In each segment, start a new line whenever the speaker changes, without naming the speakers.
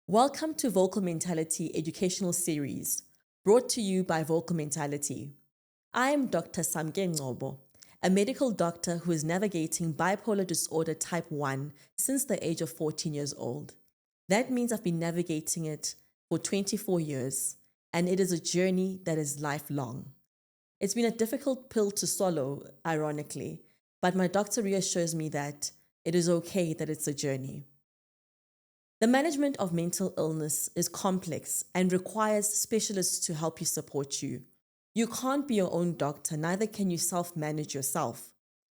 Welcome to Vocal Mentality Educational Series, brought to you by Vocal Mentality. I am Dr. Samke Ngobo, a medical doctor who is navigating bipolar disorder type 1 since the age of 14 years old. That means I've been navigating it for 24 years, and it is a journey that is lifelong. It's been a difficult pill to swallow, ironically, but my doctor reassures me that it is okay that it's a journey. The management of mental illness is complex and requires specialists to help you support you. You can't be your own doctor, neither can you self-manage yourself.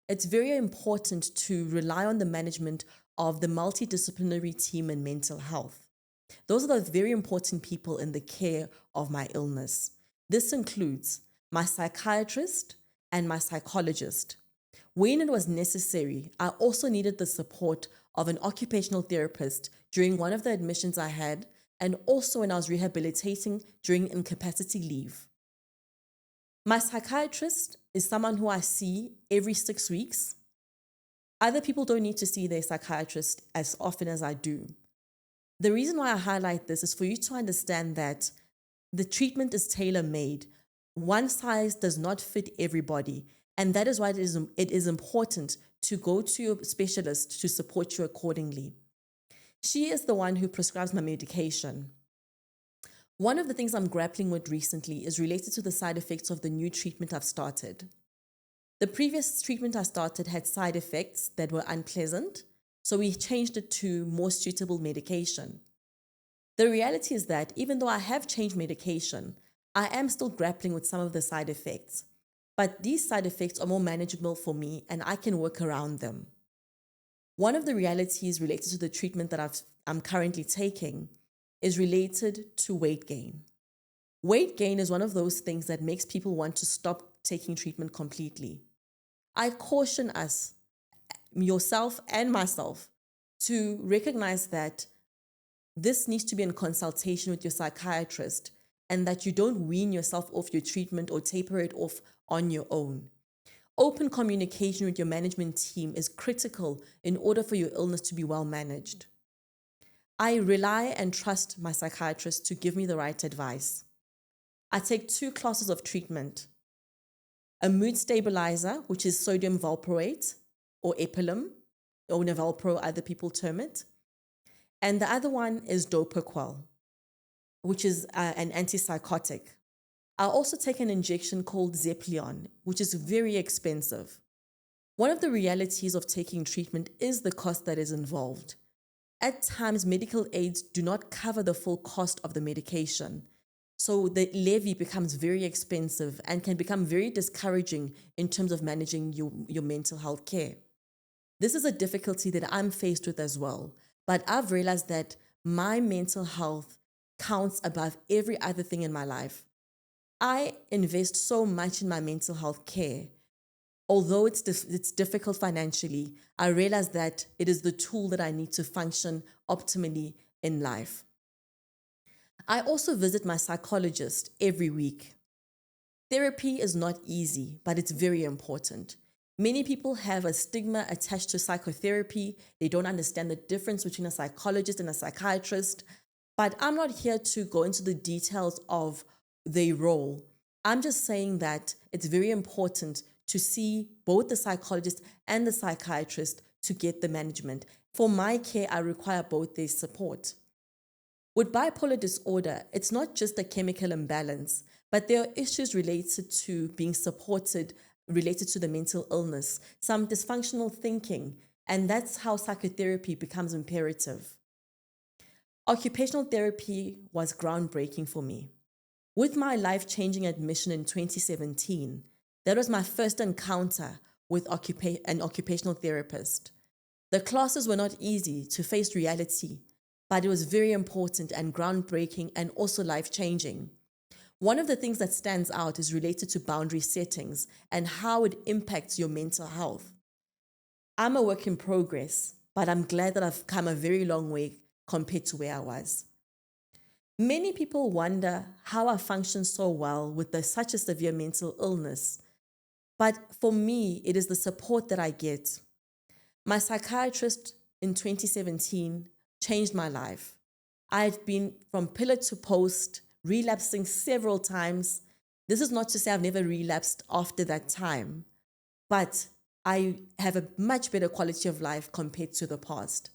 It's very important to rely on the management of the multidisciplinary team in mental health. Those are the very important people in the care of my illness. This includes my psychiatrist and my psychologist. When it was necessary, I also needed the support of an occupational therapist during one of the admissions I had, and also when I was rehabilitating during incapacity leave. My psychiatrist is someone who I see every 6 weeks. Other people don't need to see their psychiatrist as often as I do. The reason why I highlight this is for you to understand that the treatment is tailor-made. One size does not fit everybody, and that is why it is important to go to your specialist to support you accordingly. She is the one who prescribes my medication. One of the things I'm grappling with recently is related to the side effects of the new treatment I've started. The previous treatment I started had side effects that were unpleasant, so we changed it to more suitable medication. The reality is that even though I have changed medication, I am still grappling with some of the side effects. But these side effects are more manageable for me and I can work around them. One of the realities related to the treatment that I'm currently taking is related to weight gain. Weight gain is one of those things that makes people want to stop taking treatment completely. I caution us, yourself and myself, to recognize that this needs to be in consultation with your psychiatrist and that you don't wean yourself off your treatment or taper it off on your own. Open communication with your management team is critical in order for your illness to be well managed. I rely and trust my psychiatrist to give me the right advice. I take 2 classes of treatment: a mood stabilizer, which is sodium valproate or Epilim, or Nevalpro, other people term it. And the other one is Dopaquel, which is an antipsychotic. I also take an injection called Zeplion, which is very expensive. One of the realities of taking treatment is the cost that is involved. At times, medical aids do not cover the full cost of the medication. So the levy becomes very expensive and can become very discouraging in terms of managing your mental health care. This is a difficulty that I'm faced with as well. But I've realized that my mental health counts above every other thing in my life. I invest so much in my mental health care. Although it's difficult financially, I realize that it is the tool that I need to function optimally in life. I also visit my psychologist every week. Therapy is not easy, but it's very important. Many people have a stigma attached to psychotherapy. They don't understand the difference between a psychologist and a psychiatrist. But I'm not here to go into the details of their role. I'm just saying that it's very important to see both the psychologist and the psychiatrist to get the management. For my care, I require both their support. With bipolar disorder, it's not just a chemical imbalance, but there are issues related to being supported related to the mental illness, some dysfunctional thinking, and that's how psychotherapy becomes imperative. Occupational therapy was groundbreaking for me. With my life-changing admission in 2017, that was my first encounter with an occupational therapist. The classes were not easy to face reality, but it was very important and groundbreaking and also life-changing. One of the things that stands out is related to boundary settings and how it impacts your mental health. I'm a work in progress, but I'm glad that I've come a very long way compared to where I was. Many people wonder how I function so well with such a severe mental illness. But for me, it is the support that I get. My psychiatrist in 2017 changed my life. I've been from pillar to post, relapsing several times. This is not to say I've never relapsed after that time, but I have a much better quality of life compared to the past.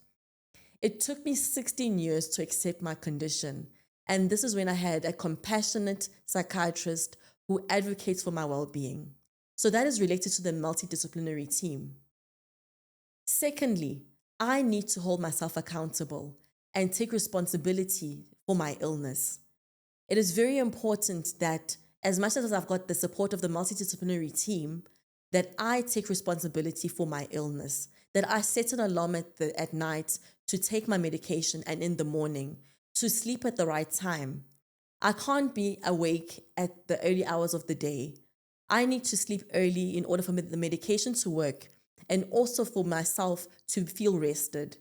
It took me 16 years to accept my condition. And this is when I had a compassionate psychiatrist who advocates for my well-being. So that is related to the multidisciplinary team. Secondly, I need to hold myself accountable and take responsibility for my illness. It is very important that as much as I've got the support of the multidisciplinary team, that I take responsibility for my illness, that I set an alarm at night to take my medication and in the morning to sleep at the right time. I can't be awake at the early hours of the day. I need to sleep early in order for the medication to work and also for myself to feel rested.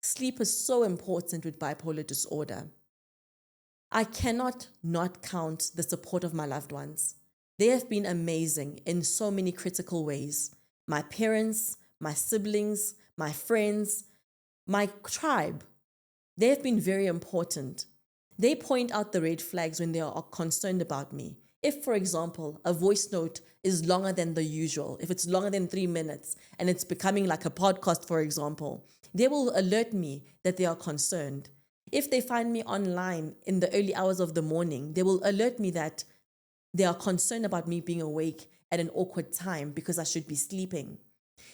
Sleep is so important with bipolar disorder. I cannot not count the support of my loved ones. They have been amazing in so many critical ways. My parents, my siblings, my friends, my tribe, they have been very important. They point out the red flags when they are concerned about me. If, for example, a voice note is longer than the usual, if it's longer than 3 minutes and it's becoming like a podcast, for example, they will alert me that they are concerned. If they find me online in the early hours of the morning, they will alert me that they are concerned about me being awake at an awkward time because I should be sleeping.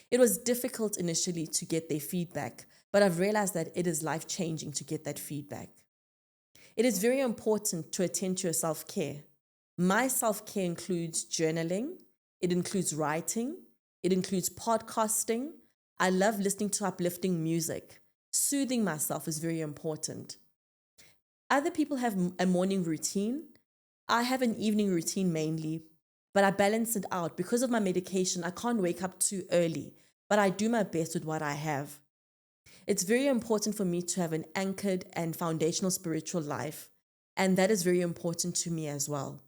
It was difficult initially to get their feedback, but I've realized that it is life-changing to get that feedback. It is very important to attend to your self-care. My self-care includes journaling, it includes writing, it includes podcasting. I love listening to uplifting music. Soothing myself is very important. Other people have a morning routine. I have an evening routine mainly, but I balance it out. Because of my medication, I can't wake up too early, but I do my best with what I have. It's very important for me to have an anchored and foundational spiritual life, and that is very important to me as well.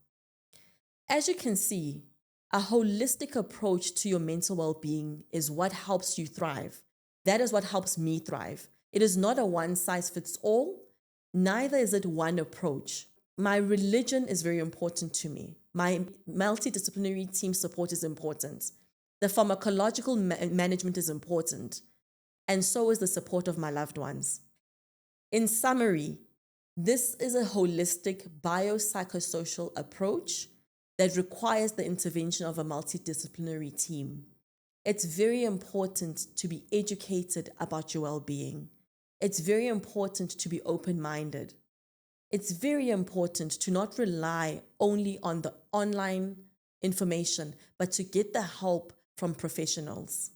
As you can see, a holistic approach to your mental well-being is what helps you thrive. That is what helps me thrive. It is not a one-size-fits-all, neither is it one approach. My religion is very important to me. My multidisciplinary team support is important. The pharmacological management is important. And so is the support of my loved ones. In summary, this is a holistic biopsychosocial approach that requires the intervention of a multidisciplinary team. It's very important to be educated about your well-being. It's very important to be open-minded. It's very important to not rely only on the online information, but to get the help from professionals.